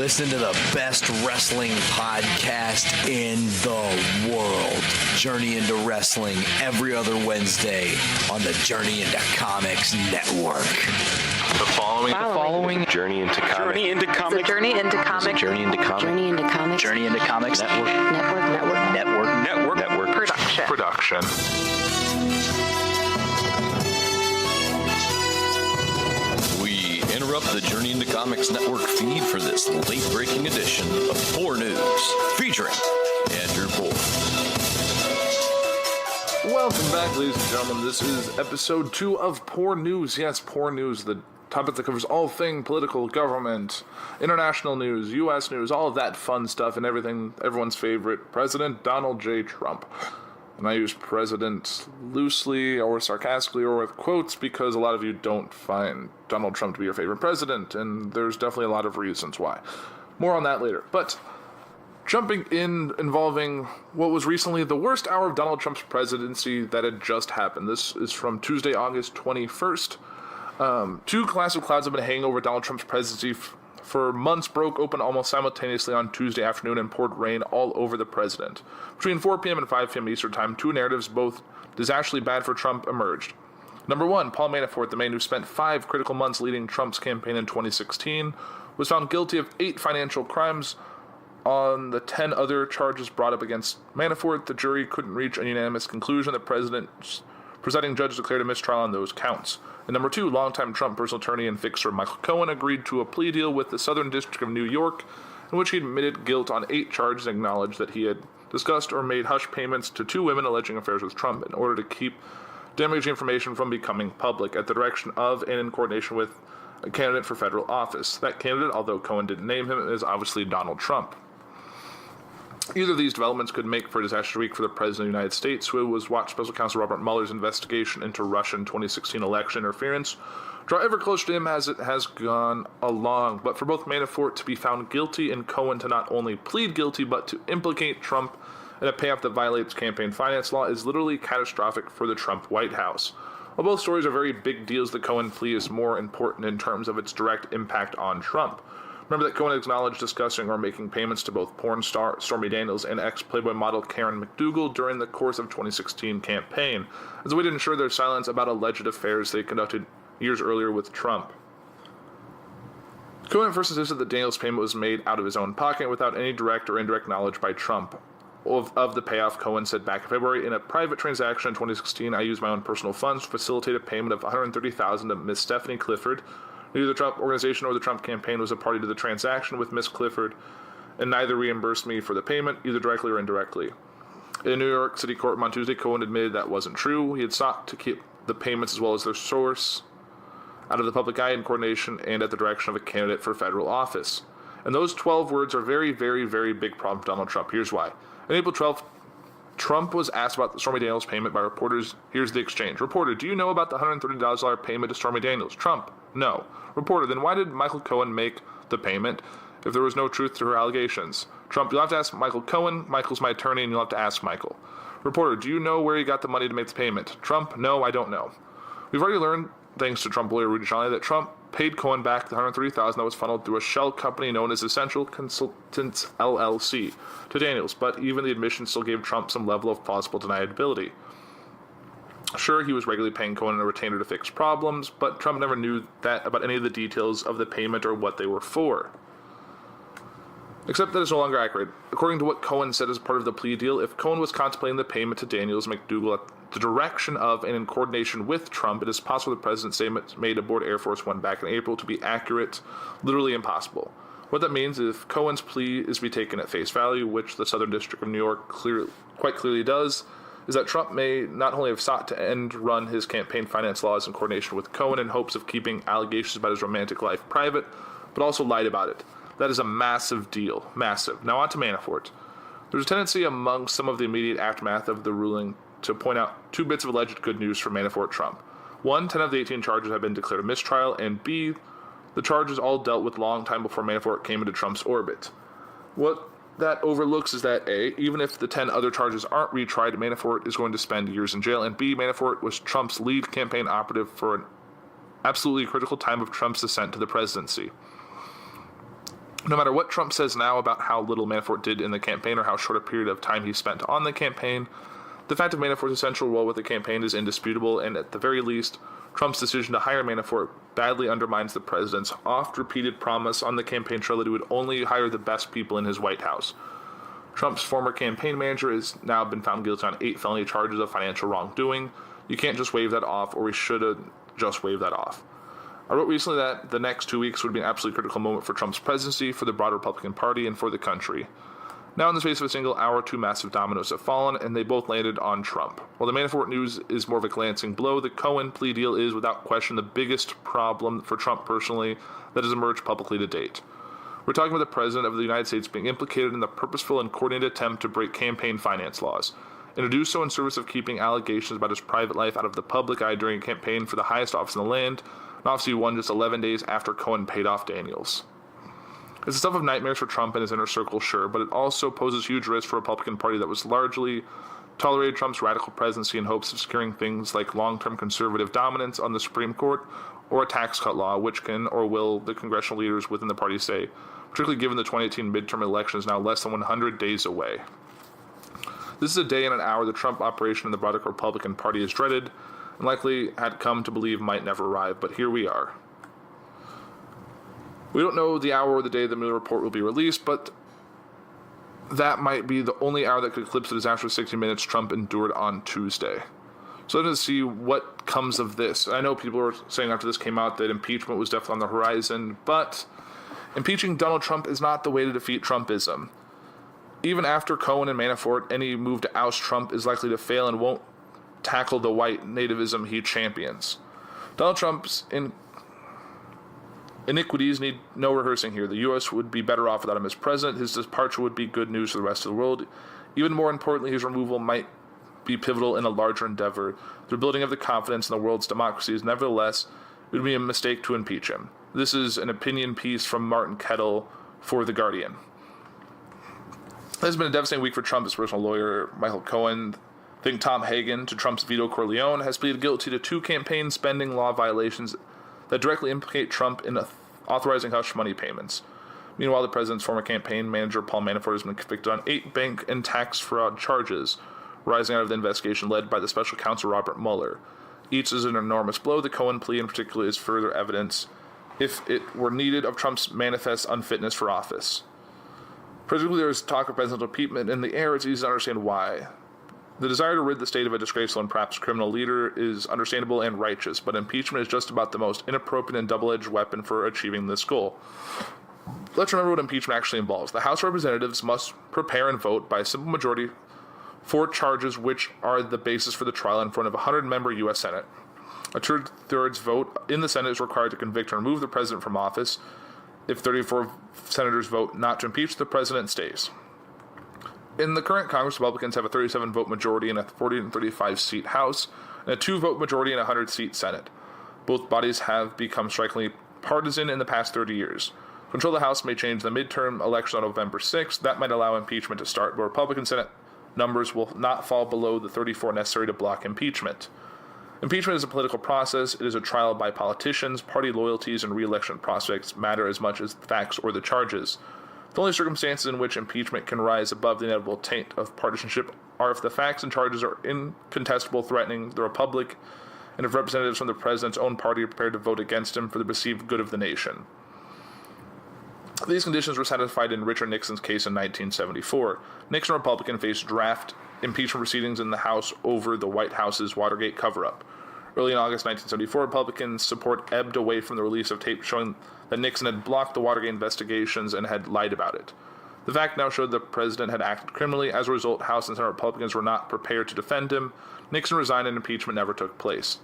listening to the best wrestling podcast in the world. Journey into Wrestling every other Wednesday on the Journey into Comics Network. The following Journey into Comics. Journey into Comics. Journey into Comics. Journey into Comics. Journey into Comics. Journey into Comics Network. Production. We interrupt the Journey into Comics Network feed for this late-breaking edition of Puhr News, featuring Andrew Puhr. Welcome back, ladies and gentlemen. This is episode 2 of Puhr News. Yes, Puhr News, the topic that covers all things political, government, international news, U.S. news, all of that fun stuff, and everything, everyone's favorite, President Donald J. Trump. And I use president loosely or sarcastically or with quotes because a lot of you don't find Donald Trump to be your favorite president, and there's definitely a lot of reasons why. More on that later. But jumping in, involving what was recently the worst hour of Donald Trump's presidency that had just happened. This is from Tuesday, August 21st. Two massive clouds have been hanging over Donald Trump's presidency for months, broke open almost simultaneously on Tuesday afternoon and poured rain all over the president. Between 4 p.m. and 5 p.m. Eastern Time, two narratives, both disastrously bad for Trump, emerged. Number one, Paul Manafort, the man who spent 5 critical months leading Trump's campaign in 2016, was found guilty of 8 financial crimes. On the 10 other charges brought up against Manafort, the jury couldn't reach a unanimous conclusion. The presiding judge declared a mistrial on those counts. And number 2, longtime Trump personal attorney and fixer Michael Cohen agreed to a plea deal with the Southern District of New York, in which he admitted guilt on 8 charges and acknowledged that he had discussed or made hush payments to 2 women alleging affairs with Trump in order to keep damaging information from becoming public at the direction of and in coordination with a candidate for federal office. That candidate, although Cohen didn't name him, is obviously Donald Trump. Either of these developments could make for a disastrous week for the President of the United States, who was watched Special Counsel Robert Mueller's investigation into Russian 2016 election interference draw ever closer to him as it has gone along. But for both Manafort to be found guilty and Cohen to not only plead guilty, but to implicate Trump in a payoff that violates campaign finance law is literally catastrophic for the Trump White House. While both stories are very big deals, the Cohen plea is more important in terms of its direct impact on Trump. Remember that Cohen acknowledged discussing or making payments to both porn star Stormy Daniels and ex-Playboy model Karen McDougal during the course of 2016 campaign, as a way to ensure their silence about alleged affairs they conducted years earlier with Trump. Cohen first insisted that Daniels' payment was made out of his own pocket without any direct or indirect knowledge by Trump. Of the payoff, Cohen said back in February, in a private transaction in 2016, I used my own personal funds to facilitate a payment of $130,000 to Miss Stephanie Clifford. Neither the Trump organization or the Trump campaign was a party to the transaction with Miss Clifford, and neither reimbursed me for the payment, either directly or indirectly. In New York City court on Tuesday, Cohen admitted that wasn't true. He had sought to keep the payments as well as their source out of the public eye in coordination and at the direction of a candidate for federal office. And those 12 words are very, very, very big problem for Donald Trump. Here's why. On April 12th, Trump was asked about the Stormy Daniels payment by reporters. Here's the exchange. Reporter, do you know about the $130 payment to Stormy Daniels? Trump, no. Reporter, then why did Michael Cohen make the payment if there was no truth to her allegations? Trump, you'll have to ask Michael Cohen. Michael's my attorney, and you'll have to ask Michael. Reporter, do you know where he got the money to make the payment? Trump, no, I don't know. We've already learned, thanks to Trump lawyer Rudy Giuliani, that Trump paid Cohen back the $130,000 that was funneled through a shell company known as Essential Consultants LLC to Daniels, but even the admission still gave Trump some level of plausible deniability. Sure, he was regularly paying Cohen a retainer to fix problems, but Trump never knew that about any of the details of the payment or what they were for. Except that it's no longer accurate. According to what Cohen said as part of the plea deal, if Cohen was contemplating the payment to Daniels McDougal at the direction of and in coordination with Trump, it is possible the president's statement made aboard Air Force One back in April to be accurate, literally impossible. What that means is if Cohen's plea is to be taken at face value, which the Southern District of New York quite clearly does, is that Trump may not only have sought to run his campaign finance laws in coordination with Cohen in hopes of keeping allegations about his romantic life private, but also lied about it. That is a massive deal. Massive. Now on to Manafort. There's a tendency among some of the immediate aftermath of the ruling to point out 2 bits of alleged good news for Manafort Trump. 1, 10 of the 18 charges have been declared a mistrial, and B, the charges all dealt with long time before Manafort came into Trump's orbit. What that overlooks is that A, even if the 10 other charges aren't retried, Manafort is going to spend years in jail, and B, Manafort was Trump's lead campaign operative for an absolutely critical time of Trump's ascent to the presidency. No matter what Trump says now about how little Manafort did in the campaign or how short a period of time he spent on the campaign, the fact of Manafort's essential role with the campaign is indisputable, and at the very least, Trump's decision to hire Manafort badly undermines the president's oft-repeated promise on the campaign trail that he would only hire the best people in his White House. Trump's former campaign manager has now been found guilty on 8 felony charges of financial wrongdoing. You can't just wave that off, or we should have just waved that off. I wrote recently that the next 2 weeks would be an absolutely critical moment for Trump's presidency, for the broader Republican Party, and for the country. Now, in the space of a single hour, 2 massive dominoes have fallen, and they both landed on Trump. While the Manafort news is more of a glancing blow, the Cohen plea deal is, without question, the biggest problem for Trump personally that has emerged publicly to date. We're talking about the President of the United States being implicated in the purposeful and coordinated attempt to break campaign finance laws, and to do so in service of keeping allegations about his private life out of the public eye during a campaign for the highest office in the land, and obviously won just 11 days after Cohen paid off Daniels. It's the stuff of nightmares for Trump and his inner circle, sure, but it also poses huge risk for a Republican Party that was largely tolerated Trump's radical presidency in hopes of securing things like long-term conservative dominance on the Supreme Court or a tax cut law, which can or will the congressional leaders within the party say, particularly given the 2018 midterm election is now less than 100 days away. This is a day and an hour the Trump operation in the broader Republican Party is dreaded, and likely had come to believe might never arrive, but here we are. We don't know the hour or the day the Mueller report will be released, but that might be the only hour that could eclipse the disastrous 60 minutes Trump endured on Tuesday. So let's see what comes of this. I know people were saying after this came out that impeachment was definitely on the horizon, but impeaching Donald Trump is not the way to defeat Trumpism. Even after Cohen and Manafort, any move to oust Trump is likely to fail and won't tackle the white nativism he champions. Donald Trump's iniquities need no rehearsing here. The U.S. would be better off without him as president. His departure would be good news for the rest of the world. Even more importantly, his removal might be pivotal in a larger endeavor. The rebuilding of the confidence in the world's democracies. Nevertheless, it would be a mistake to impeach him. This is an opinion piece from Martin Kettle for The Guardian. This has been a devastating week for Trump. His personal lawyer, Michael Cohen, think Tom Hagen, to Trump's Vito Corleone, has pleaded guilty to 2 campaign spending law violations that directly implicate Trump in authorizing hush money payments. Meanwhile, the president's former campaign manager, Paul Manafort, has been convicted on 8 bank and tax fraud charges, rising out of the investigation led by the special counsel Robert Mueller. Each is an enormous blow. The Cohen plea in particular is further evidence, if it were needed, of Trump's manifest unfitness for office. Presumably there is talk of presidential impeachment in the air. It's easy to understand why. The desire to rid the state of a disgraceful and perhaps criminal leader is understandable and righteous, but impeachment is just about the most inappropriate and double-edged weapon for achieving this goal. Let's remember what impeachment actually involves. The House of Representatives must prepare and vote by a simple majority for charges which are the basis for the trial in front of a 100-member U.S. Senate. A two-thirds vote in the Senate is required to convict and remove the president from office. If 34 senators vote not to impeach, the president stays. In the current Congress, Republicans have a 37-vote majority in a 40 and 35-seat House, and a 2-vote majority in a 100-seat Senate. Both bodies have become strikingly partisan in the past 30 years. Control of the House may change the midterm election on November 6th. That might allow impeachment to start, but Republican Senate numbers will not fall below the 34 necessary to block impeachment. Impeachment is a political process. It is a trial by politicians. Party loyalties and re-election prospects matter as much as the facts or the charges. The only circumstances in which impeachment can rise above the inevitable taint of partisanship are if the facts and charges are incontestable, threatening the republic, and if representatives from the president's own party are prepared to vote against him for the perceived good of the nation. These conditions were satisfied in Richard Nixon's case in 1974. Nixon, a Republican, faced draft impeachment proceedings in the House over the White House's Watergate cover-up. Early in August 1974, Republican support ebbed away from the release of tape showing that Nixon had blocked the Watergate investigations and had lied about it. The fact now showed the president had acted criminally. As a result, House and Senate Republicans were not prepared to defend him. Nixon resigned and impeachment never took place.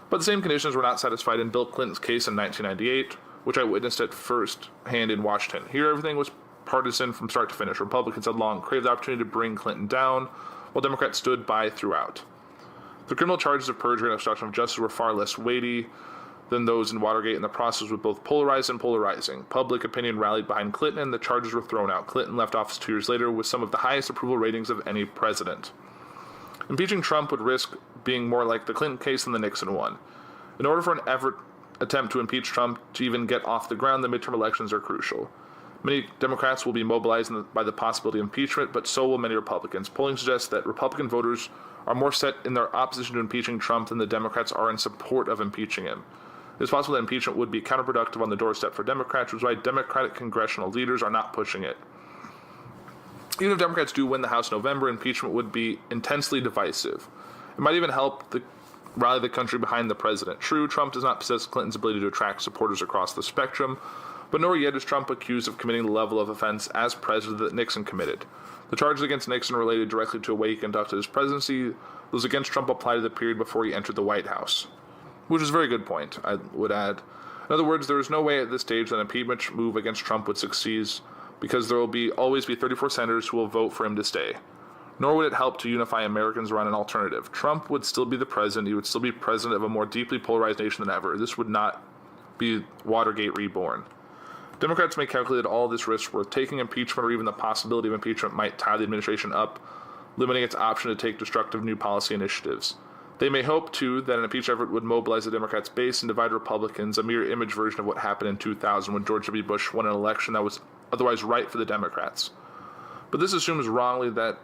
But the same conditions were not satisfied in Bill Clinton's case in 1998, which I witnessed at first hand in Washington. Here, everything was partisan from start to finish. Republicans had long craved the opportunity to bring Clinton down, while Democrats stood by throughout. The criminal charges of perjury and obstruction of justice were far less weighty than those in Watergate, and the process was both polarized and polarizing. Public opinion rallied behind Clinton, and the charges were thrown out. Clinton left office 2 years later with some of the highest approval ratings of any president. Impeaching Trump would risk being more like the Clinton case than the Nixon one. In order for an attempt to impeach Trump to even get off the ground, the midterm elections are crucial. Many Democrats will be mobilized by the possibility of impeachment, but so will many Republicans. Polling suggests that Republican voters are more set in their opposition to impeaching Trump than the Democrats are in support of impeaching him. It's possible that impeachment would be counterproductive on the doorstep for Democrats, which is why Democratic congressional leaders are not pushing it. Even if Democrats do win the House in November, impeachment would be intensely divisive. It might even help rally the country behind the president. True, Trump does not possess Clinton's ability to attract supporters across the spectrum, but nor yet is Trump accused of committing the level of offense as president that Nixon committed. The charges against Nixon related directly to a way he conducted his presidency. Those against Trump apply to the period before he entered the White House. Which is a very good point, I would add. In other words, there is no way at this stage that an impeachment move against Trump would succeed, because there will always be 34 senators who will vote for him to stay. Nor would it help to unify Americans around an alternative. Trump would still be the president. He would still be president of a more deeply polarized nation than ever. This would not be Watergate reborn. Democrats may calculate that all this risk worth taking. Impeachment or even the possibility of impeachment might tie the administration up, limiting its option to take destructive new policy initiatives. They may hope, too, that an impeachment effort would mobilize the Democrats' base and divide Republicans, a mirror image version of what happened in 2000 when George W. Bush won an election that was otherwise right for the Democrats. But this assumes wrongly that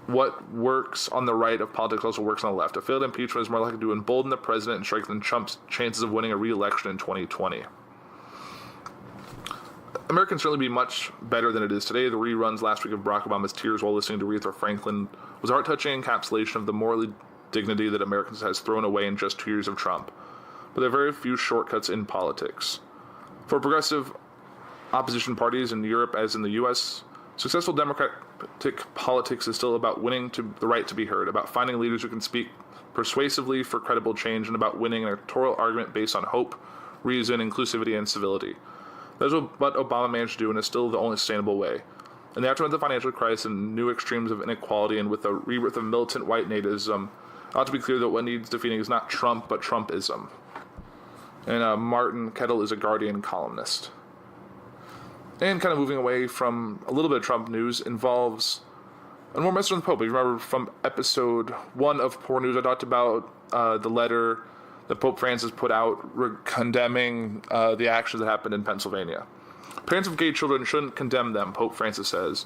what works on the right of politics also works on the left. A failed impeachment is more likely to embolden the president and strengthen Trump's chances of winning a re-election in 2020. America can certainly be much better than it is today. The reruns last week of Barack Obama's tears while listening to Aretha Franklin was a heart-touching encapsulation of the moral dignity that Americans has thrown away in just 2 years of Trump. But there are very few shortcuts in politics. For progressive opposition parties in Europe as in the U.S., successful democratic politics is still about winning the right to be heard, about finding leaders who can speak persuasively for credible change, and about winning an electoral argument based on hope, reason, inclusivity, and civility. That is what Obama managed to do, and is still the only sustainable way. In the aftermath of the financial crisis and new extremes of inequality, and with the rebirth of militant white nativism, it ought to be clear that what needs defeating is not Trump, but Trumpism. And Martin Kettle is a Guardian columnist. And kind of moving away from a little bit of Trump news involves a more message on the Pope. If you remember from episode 1 of Puhr News, I talked about the letter that Pope Francis put out condemning the actions that happened in Pennsylvania. Parents of gay children shouldn't condemn them, Pope Francis says.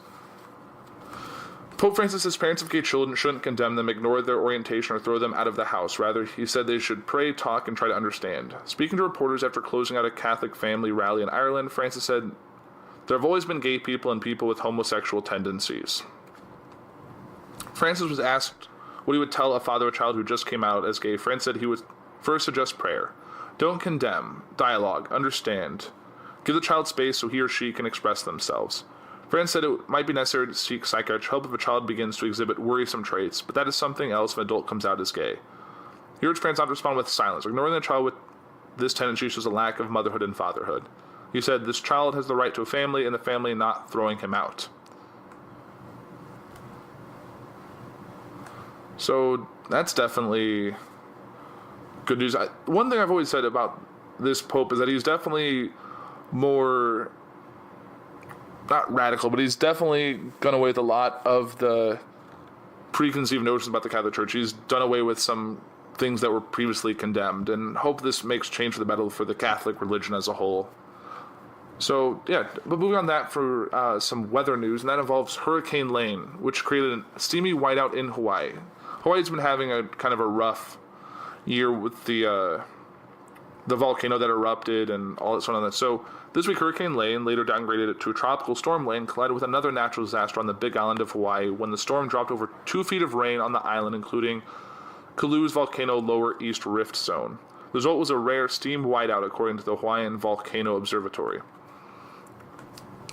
Pope Francis says parents of gay children shouldn't condemn them, ignore their orientation, or throw them out of the house. Rather, he said they should pray, talk, and try to understand. Speaking to reporters after closing out a Catholic family rally in Ireland, Francis said, "There have always been gay people and people with homosexual tendencies." Francis was asked what he would tell a father of a child who just came out as gay. Francis said he would first suggest prayer. Don't condemn. Dialogue. Understand. Give the child space so he or she can express themselves. Francis said it might be necessary to seek psychiatric help if a child begins to exhibit worrisome traits, but that is something else if an adult comes out as gay. He urged parents not to respond with silence. Ignoring the child with this tendency shows a lack of motherhood and fatherhood. He said, this child has the right to a family, and the family not throwing him out. So that's definitely good news. One thing I've always said about this Pope is that he's definitely more, not radical, but he's definitely gone away with a lot of the preconceived notions about the Catholic Church. He's done away with some things that were previously condemned, and hope this makes change for the better for the Catholic religion as a whole. So, yeah, but moving on that for some weather news, and that involves Hurricane Lane, which created a steamy whiteout in Hawaii. Hawaii's been having a kind of a rough year with the volcano that erupted and all that sort of that. So this week, Hurricane Lane, later downgraded it to a tropical storm lane, collided with another natural disaster on the Big Island of Hawaii when the storm dropped over 2 feet of rain on the island, including Kalu's volcano lower east rift zone. The result was a rare steam whiteout, according to the Hawaiian Volcano Observatory.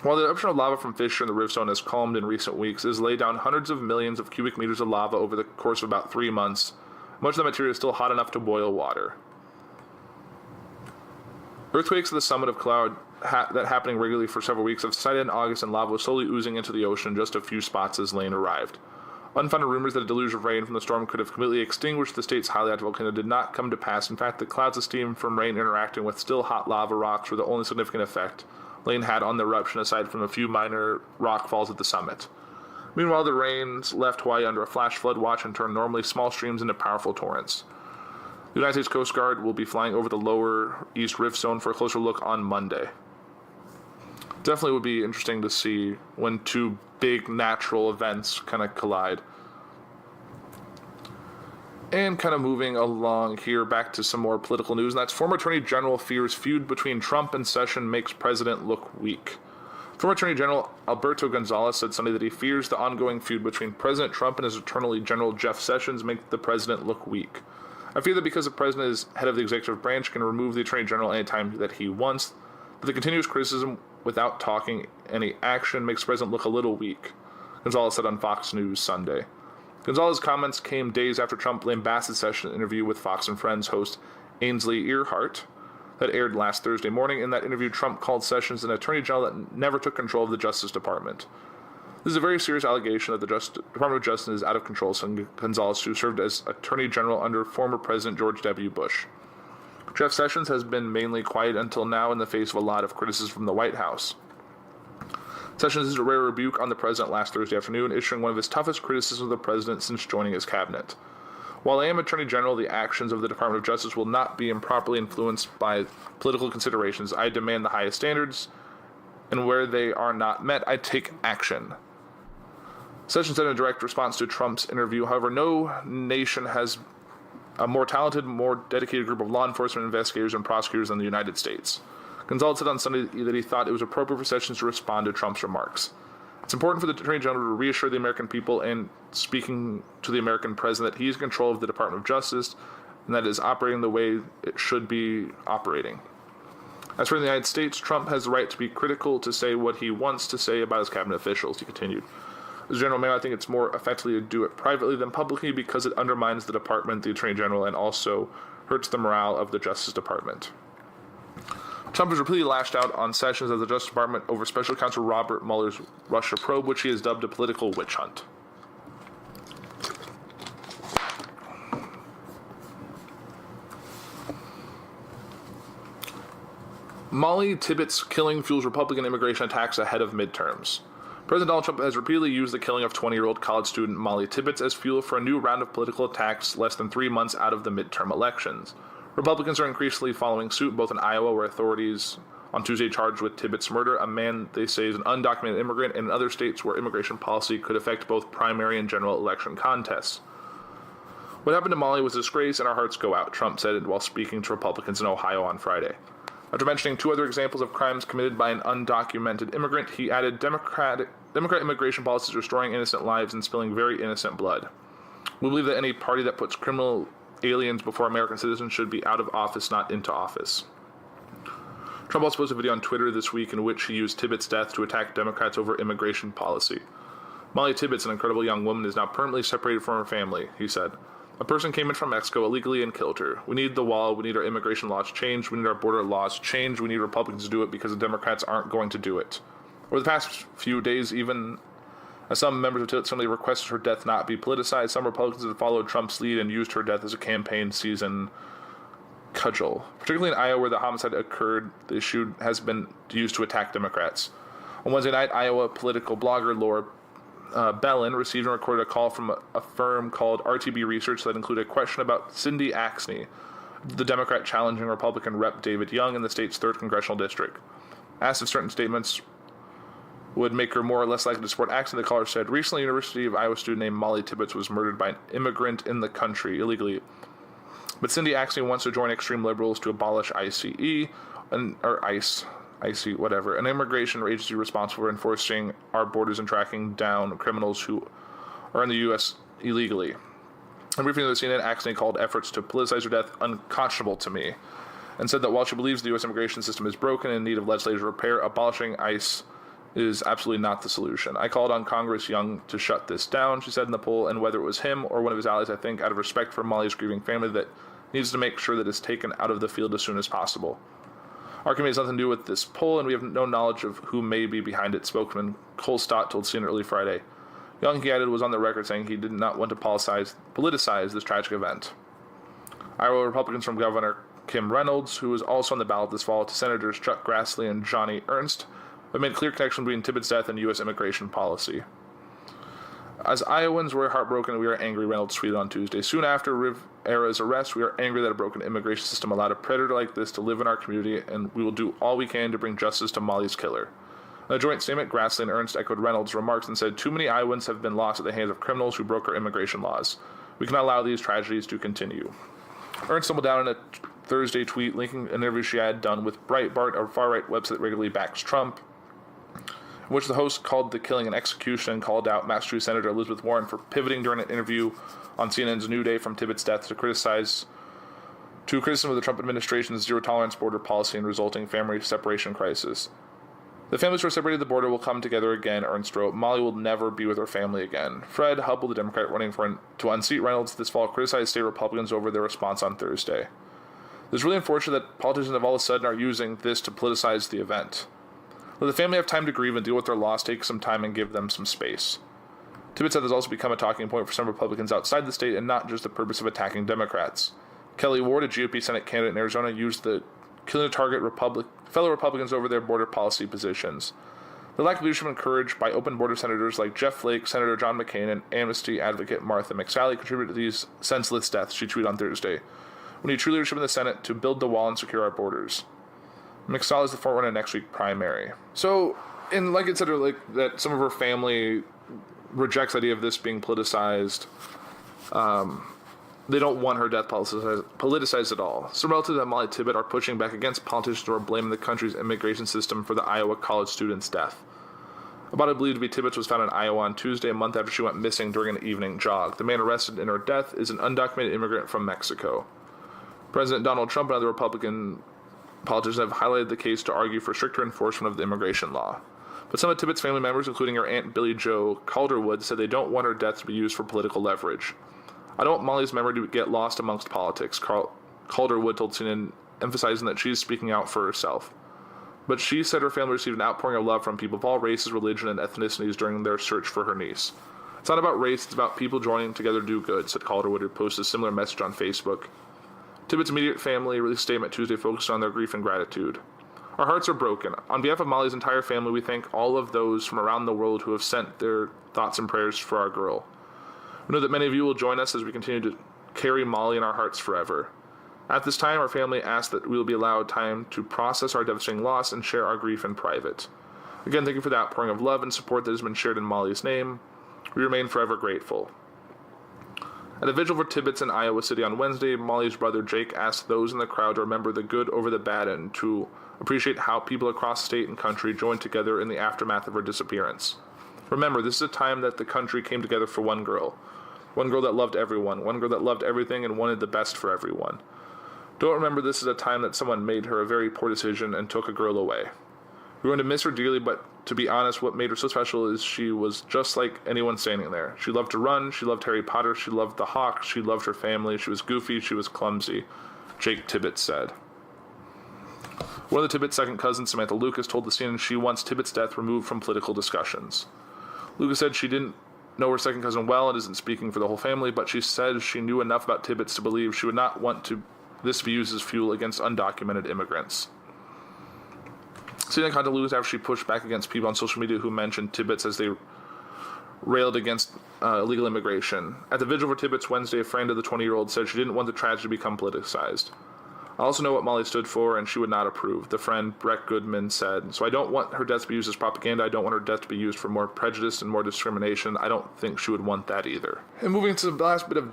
While the eruption of lava from fissure in the rift zone has calmed in recent weeks, it has laid down hundreds of millions of cubic meters of lava over the course of about 3 months. Much of the material is still hot enough to boil water. Earthquakes at the summit of cloud that happening regularly for several weeks have subsided in August, and lava was slowly oozing into the ocean in just a few spots as Lane arrived. Unfounded rumors that a deluge of rain from the storm could have completely extinguished the state's highly active volcano did not come to pass. In fact, the clouds of steam from rain interacting with still hot lava rocks were the only significant effect Lane had on the eruption, aside from a few minor rock falls at the summit. Meanwhile, the rains left Hawaii under a flash flood watch and turned normally small streams into powerful torrents. The United States Coast Guard will be flying over the lower east rift zone for a closer look on Monday. definitely would be interesting to see when two big natural events kind of collide. And kind of moving along here, back to some more political news, and that's former Attorney General fears feud between Trump and Sessions makes president look weak. Former Attorney General Alberto Gonzales said Sunday that he fears the ongoing feud between President Trump and his Attorney General Jeff Sessions make the president look weak. I fear that because the president is head of the executive branch, can remove the Attorney General anytime that he wants, but the continuous criticism without talking any action makes the president look a little weak, Gonzales said on Fox News Sunday. Gonzales' comments came days after Trump lambasted Sessions' interview with Fox and Friends host Ainsley Earhart that aired last Thursday morning. In that interview, Trump called Sessions an attorney general that never took control of the Justice Department. This is a very serious allegation that the Department of Justice is out of control, said Gonzales, who served as attorney general under former President George W. Bush. Jeff Sessions has been mainly quiet until now in the face of a lot of criticism from the White House. Sessions is a rare rebuke on the president last Thursday afternoon, issuing one of his toughest criticisms of the president since joining his cabinet. While I am Attorney General, the actions of the Department of Justice will not be improperly influenced by political considerations. I demand the highest standards, and where they are not met, I take action. Sessions said in a direct response to Trump's interview, however, no nation has a more talented, more dedicated group of law enforcement investigators and prosecutors than the United States. Gonzales said on Sunday that he thought it was appropriate for Sessions to respond to Trump's remarks. It's important for the Attorney General to reassure the American people and speaking to the American president that he is in control of the Department of Justice and that it is operating the way it should be operating. As for the United States, Trump has the right to be critical to say what he wants to say about his cabinet officials, he continued. As a general mayor, I think it's more effectively to do it privately than publicly because it undermines the department, the Attorney General, and also hurts the morale of the Justice Department. Trump has repeatedly lashed out on Sessions of the Justice Department over Special Counsel Robert Mueller's Russia probe, which he has dubbed a political witch hunt. Mollie Tibbet's killing fuels Republican immigration attacks ahead of midterms. President Donald Trump has repeatedly used the killing of 20-year-old college student Mollie Tibbet as fuel for a new round of political attacks less than 3 months out of the midterm elections. Republicans are increasingly following suit, both in Iowa, where authorities on Tuesday charged with Tibbet's murder, a man they say is an undocumented immigrant, and in other states where immigration policy could affect both primary and general election contests. What happened to Mollie was a disgrace, and our hearts go out, Trump said while speaking to Republicans in Ohio on Friday. After mentioning 2 other examples of crimes committed by an undocumented immigrant, he added Democrat immigration policies restoring innocent lives and spilling very innocent blood. We believe that any party that puts criminal aliens before American citizens should be out of office, not into office. Trump also posted a video on Twitter this week in which he used Tibbet's death to attack Democrats over immigration policy. Mollie Tibbet's an incredible young woman, is now permanently separated from her family, he said. A person came in from Mexico illegally and killed her. We need the wall. We need our immigration laws changed. We need our border laws changed. We need Republicans to do it because the Democrats aren't going to do it. Over the past few days, even as some members of Tibbet suddenly requested her death not be politicized, some Republicans have followed Trump's lead and used her death as a campaign season cudgel. Particularly in Iowa, where the homicide occurred, the issue has been used to attack Democrats. On Wednesday night, Iowa political blogger Laura Bellin received and recorded a call from a firm called RTB Research that included a question about Cindy Axne, the Democrat challenging Republican Rep. David Young in the state's 3rd congressional district. Asked if certain statements would make her more or less likely to support Axne, the caller said, recently, University of Iowa student named Mollie Tibbet was murdered by an immigrant in the country illegally. But Cindy Axne wants to join extreme liberals to abolish ICE, whatever, an immigration agency responsible for enforcing our borders and tracking down criminals who are in the U.S. illegally. In briefing to the CNN, Axne called efforts to politicize her death unconscionable to me, and said that while she believes the U.S. immigration system is broken and in need of legislative repair, abolishing ICE is absolutely not the solution. I called on Congress Young to shut this down, she said in the poll, and whether it was him or one of his allies, I think, out of respect for Mollie's grieving family, that needs to make sure that it's taken out of the field as soon as possible. Our committee has nothing to do with this poll, and we have no knowledge of who may be behind it, spokesman Cole Stott told CNN early Friday. Young, he added, was on the record saying he did not want to politicize this tragic event. Iowa Republicans from Governor Kim Reynolds, who is also on the ballot this fall, to Senators Chuck Grassley and Johnny Ernst, have made clear connection between Tibbet's death and U.S. immigration policy. As Iowans, we're heartbroken and we are angry, Reynolds tweeted on Tuesday. Soon after Rivera's arrest, we are angry that a broken immigration system allowed a predator like this to live in our community, and we will do all we can to bring justice to Mollie's killer. In a joint statement, Grassley and Ernst echoed Reynolds' remarks and said, "Too many Iowans have been lost at the hands of criminals who broke our immigration laws. We cannot allow these tragedies to continue." Ernst stumbled down in a Thursday tweet linking an interview she had done with Breitbart, a far-right website that regularly backs Trump, in which the host called the killing an execution and called out Massachusetts Senator Elizabeth Warren for pivoting during an interview on CNN's New Day from Tibbet's death to criticism of the Trump administration's zero-tolerance border policy and resulting family separation crisis. "The families who are separated at the border will come together again," Ernst wrote. "Mollie will never be with her family again." Fred Hubbell, the Democrat running to unseat Reynolds this fall, criticized state Republicans over their response on Thursday. "It's really unfortunate that politicians have all of a sudden are using this to politicize the event. Let the family have time to grieve and deal with their loss, take some time and give them some space." Tibbet said this has also become a talking point for some Republicans outside the state and not just the purpose of attacking Democrats. Kelly Ward, a GOP Senate candidate in Arizona, used the killing to target fellow Republicans over their border policy positions. The lack of leadership encouraged by open border senators like Jeff Flake, Senator John McCain, and amnesty advocate Martha McSally contributed to these senseless deaths, she tweeted on Thursday. "We need true leadership in the Senate to build the wall and secure our borders." McSally is the forerunner in next week's primary. So, and like it said, that some of her family rejects the idea of this being politicized. They don't want her death politicized at all. Some relatives of Mollie Tibbet are pushing back against politicians who are blaming the country's immigration system for the Iowa college student's death. A body believed to be Tibbet's was found in Iowa on Tuesday, a month after she went missing during an evening jog. The man arrested in her death is an undocumented immigrant from Mexico. President Donald Trump and other Republican politicians have highlighted the case to argue for stricter enforcement of the immigration law. But some of Tibbet's family members, including her Aunt Billie Jo Calderwood, said they don't want her death to be used for political leverage. "I don't want Mollie's memory to get lost amongst politics," Calderwood told CNN, emphasizing that she's speaking out for herself. But she said her family received an outpouring of love from people of all races, religion, and ethnicities during their search for her niece. "It's not about race, it's about people joining together to do good," said Calderwood, who posted a similar message on Facebook. Tibbet's immediate family released a statement Tuesday focused on their grief and gratitude. "Our hearts are broken. On behalf of Mollie's entire family, we thank all of those from around the world who have sent their thoughts and prayers for our girl. We know that many of you will join us as we continue to carry Mollie in our hearts forever. At this time, our family asks that we will be allowed time to process our devastating loss and share our grief in private. Again, thank you for the outpouring of love and support that has been shared in Mollie's name. We remain forever grateful." At a vigil for Tibbet's in Iowa City on Wednesday, Mollie's brother Jake asked those in the crowd to remember the good over the bad and to appreciate how people across the state and country joined together in the aftermath of her disappearance. "Remember, this is a time that the country came together for one girl that loved everyone, one girl that loved everything and wanted the best for everyone. Don't remember this is a time that someone made her a very poor decision and took a girl away. We're going to miss her dearly, but to be honest, what made her so special is she was just like anyone standing there. She loved to run, she loved Harry Potter, she loved the Hawks, she loved her family, she was goofy, she was clumsy," Jake Tibbet said. One of the Tibbet's second cousins, Samantha Lucas, told the CNN she wants Tibbet's death removed from political discussions. Lucas said she didn't know her second cousin well and isn't speaking for the whole family, but she said she knew enough about Tibbet's to believe she would not want this to be used as fuel against undocumented immigrants. CNN contacted Lucas after she pushed back against people on social media who mentioned Tibbet's as they railed against illegal immigration. At the vigil for Tibbet's Wednesday, a friend of the 20-year-old said she didn't want the tragedy to become politicized. "I also know what Mollie stood for, and she would not approve," the friend Brett Goodman said. "So I don't want her death to be used as propaganda. I don't want her death to be used for more prejudice and more discrimination. I don't think she would want that either." And moving to the last bit of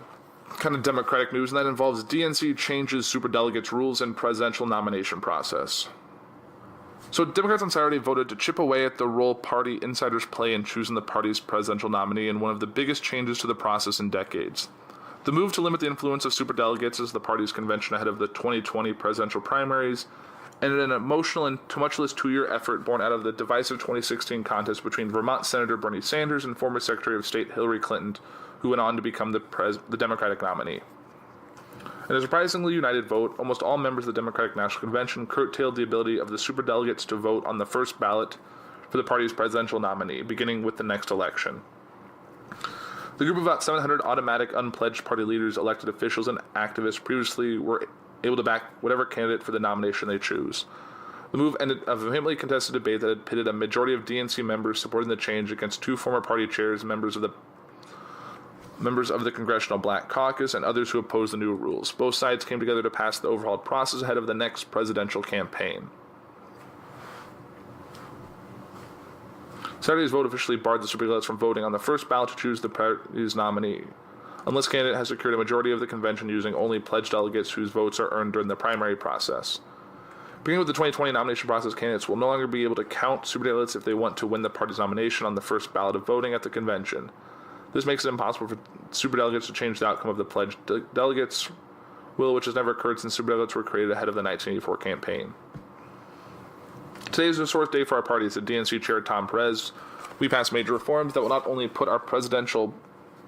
kind of Democratic news, and that involves DNC changes superdelegates rules and presidential nomination process. So Democrats on Saturday voted to chip away at the role party insiders play in choosing the party's presidential nominee in one of the biggest changes to the process in decades. The move to limit the influence of superdelegates as the party's convention ahead of the 2020 presidential primaries ended an emotional and tumultuous two-year effort born out of the divisive 2016 contest between Vermont Senator Bernie Sanders and former Secretary of State Hillary Clinton, who went on to become the Democratic nominee. In a surprisingly united vote, almost all members of the Democratic National Convention curtailed the ability of the superdelegates to vote on the first ballot for the party's presidential nominee, beginning with the next election. The group of about 700 automatic unpledged party leaders, elected officials, and activists previously were able to back whatever candidate for the nomination they choose. The move ended a vehemently contested debate that had pitted a majority of DNC members supporting the change against two former party chairs, members of the Congressional Black Caucus, and others who opposed the new rules. Both sides came together to pass the overhauled process ahead of the next presidential campaign. Saturday's vote officially barred the superdelegates from voting on the first ballot to choose the party's nominee, unless the candidate has secured a majority of the convention using only pledged delegates whose votes are earned during the primary process. Beginning with the 2020 nomination process, candidates will no longer be able to count superdelegates if they want to win the party's nomination on the first ballot of voting at the convention. This makes it impossible for superdelegates to change the outcome of the pledged delegates' will, which has never occurred since superdelegates were created ahead of the 1984 campaign. Today is a historic day for our party, said DNC Chair Tom Perez. We passed major reforms that will not only put our presidential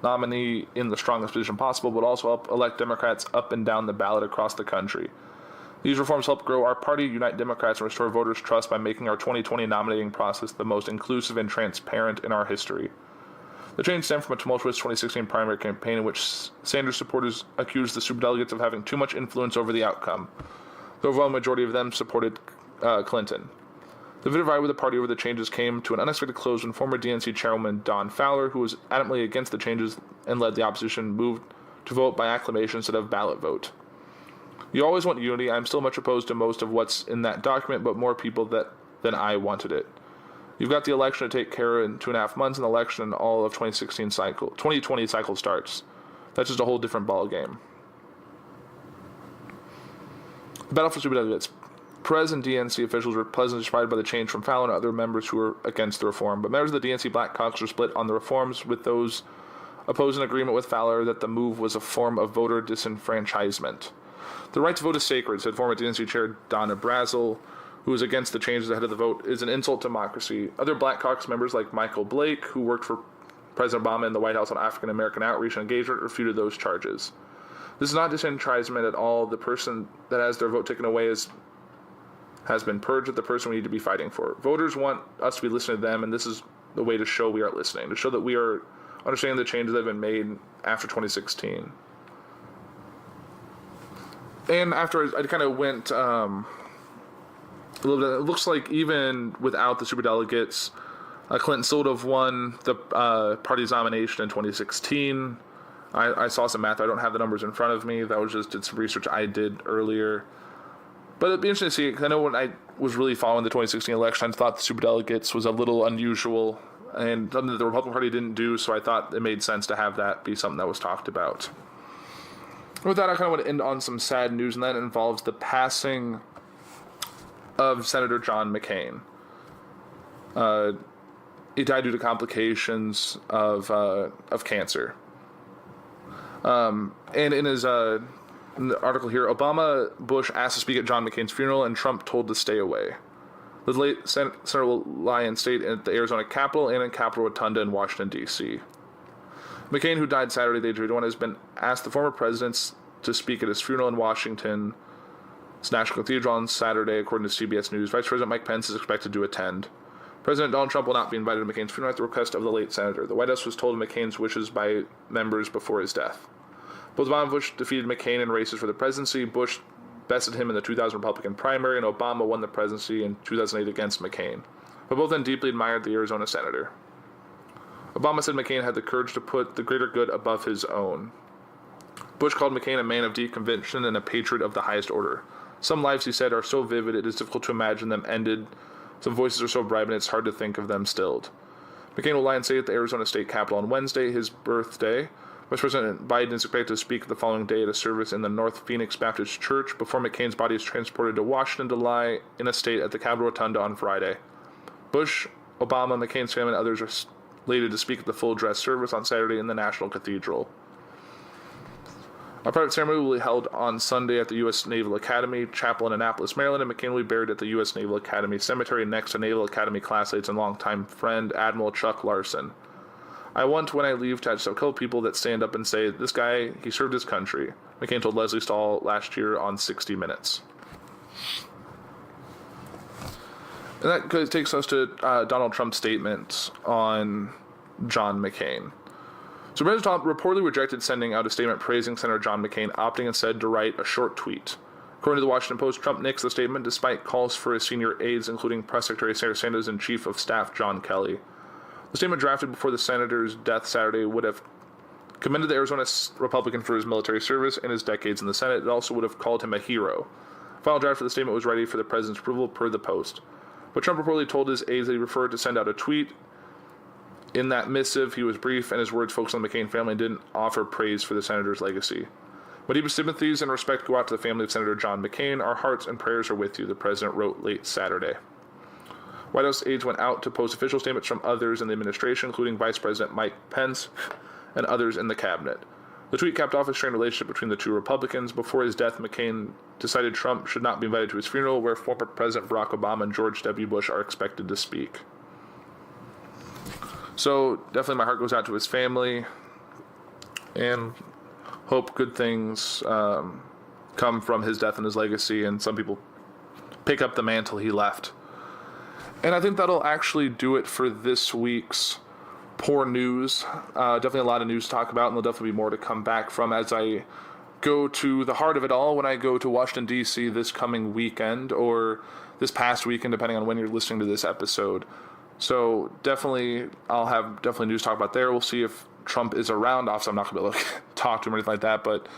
nominee in the strongest position possible, but also help elect Democrats up and down the ballot across the country. These reforms help grow our party, unite Democrats, and restore voters' trust by making our 2020 nominating process the most inclusive and transparent in our history. The change stemmed from a tumultuous 2016 primary campaign in which Sanders supporters accused the superdelegates of having too much influence over the outcome. The overwhelming majority of them supported Clinton. The bitter fight with the party over the changes came to an unexpected close when former DNC chairwoman Don Fowler, who was adamantly against the changes and led the opposition, moved to vote by acclamation instead of ballot vote. You always want unity. I'm still much opposed to most of what's in that document, but more people than I wanted it. You've got the election to take care of in 2.5 months, and the election in all of 2020 cycle starts. That's just a whole different ball game. The battle for superdelegates. Perez and DNC officials were pleasantly surprised by the change from Fallon and other members who were against the reform, but members of the DNC Black Caucus were split on the reforms, with those opposing agreement with Fowler that the move was a form of voter disenfranchisement. The right to vote is sacred, said former DNC Chair Donna Brazil, who was against the changes ahead of the vote, is an insult to democracy. Other Black Caucus members like Michael Blake, who worked for President Obama in the White House on African American outreach and engagement, refuted those charges. This is not disenfranchisement at all. The person that has their vote taken away has been purged of the person we need to be fighting for. Voters want us to be listening to them, and this is the way to show we are listening, to show that we are understanding the changes that have been made after 2016. And after I kind of went a little bit, it looks like even without the superdelegates, Clinton still would have won the party's nomination in 2016. I saw some math. I don't have the numbers in front of me. That was just did some research I did earlier. But it'd be interesting to see, because I know when I was really following the 2016 election, I thought the superdelegates was a little unusual and something that the Republican Party didn't do, so I thought it made sense to have that be something that was talked about. With that, I kind of want to end on some sad news, and that involves the passing of Senator John McCain. He died due to complications of cancer. And in his in the article here, Obama, Bush asked to speak at John McCain's funeral, and Trump told to stay away. The late Senator will lie in state at the Arizona Capitol and in Capitol Rotunda in Washington, D.C. McCain, who died Saturday at the age of 81, has been asked the former presidents to speak at his funeral in Washington's National Cathedral on Saturday, according to CBS News. Vice President Mike Pence is expected to attend. President Donald Trump will not be invited to McCain's funeral at the request of the late senator. The White House was told of McCain's wishes by members before his death. Both Obama and Bush defeated McCain in races for the presidency. Bush bested him in the 2000 Republican primary, and Obama won the presidency in 2008 against McCain. But both then deeply admired the Arizona senator. Obama said McCain had the courage to put the greater good above his own. Bush called McCain a man of deep conviction and a patriot of the highest order. Some lives, he said, are so vivid it is difficult to imagine them ended. Some voices are so bright and it's hard to think of them stilled. McCain will lie in state at the Arizona State Capitol on Wednesday, his birthday. Vice President Biden is expected to speak the following day at a service in the North Phoenix Baptist Church before McCain's body is transported to Washington to lie in a state at the Capitol Rotunda on Friday. Bush, Obama, McCain's family, and others are slated to speak at the full dress service on Saturday in the National Cathedral. A private ceremony will be held on Sunday at the U.S. Naval Academy Chapel in Annapolis, Maryland, and McCain will be buried at the U.S. Naval Academy Cemetery next to Naval Academy classmates and longtime friend Admiral Chuck Larson. I want, when I leave, to have a couple people that stand up and say, this guy, he served his country. McCain told Leslie Stahl last year on 60 Minutes. And that takes us to Donald Trump's statement on John McCain. So President Trump reportedly rejected sending out a statement praising Senator John McCain, opting instead to write a short tweet. According to the Washington Post, Trump nixed the statement despite calls for his senior aides, including Press Secretary Sarah Sanders and Chief of Staff John Kelly. The statement drafted before the senator's death Saturday would have commended the Arizona Republican for his military service and his decades in the Senate. It also would have called him a hero. The final draft of the statement was ready for the president's approval per the Post. But Trump reportedly told his aides that he preferred to send out a tweet In that missive, he was brief, and his words focused on the McCain family and didn't offer praise for the senator's legacy. My deepest sympathies and respect go out to the family of Senator John McCain. Our hearts and prayers are with you, the president wrote late Saturday. White House aides went out to post official statements from others in the administration, including Vice President Mike Pence and others in the cabinet. The tweet capped off a strained relationship between the two Republicans. Before his death, McCain decided Trump should not be invited to his funeral, where former President Barack Obama and George W. Bush are expected to speak. So definitely my heart goes out to his family, and hope good things come from his death and his legacy, and some people pick up the mantle he left. And I think that'll actually do it for this week's Puhr News. Definitely a lot of news to talk about, and there'll definitely be more to come back from as I go to the heart of it all when I go to Washington, D.C. this coming weekend, or this past weekend, depending on when you're listening to this episode. So definitely, I'll have news to talk about there. We'll see if Trump is around. Obviously, I'm not going to be able to talk to him or anything like that, but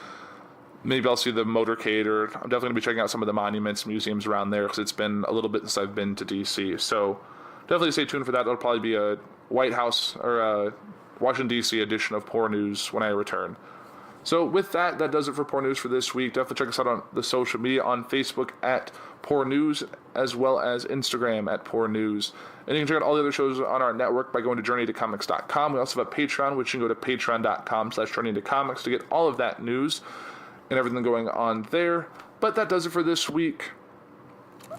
maybe I'll see the motorcade, or I'm definitely going to be checking out some of the monuments, museums around there, because it's been a little bit since I've been to D.C. So definitely stay tuned for that. That'll probably be a White House or a Washington, D.C. edition of Puhr News when I return. So with that does it for Puhr News for this week. Definitely check us out on the social media, on Facebook at Puhr News, as well as Instagram at Puhr News. And you can check out all the other shows on our network by going to journeyintocomics.com. We also have a Patreon, which you can go to patreon.com/journeyintocomics to get all of that news and everything going on there. But that does it for this week.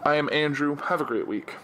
I am Andrew. Have a great week.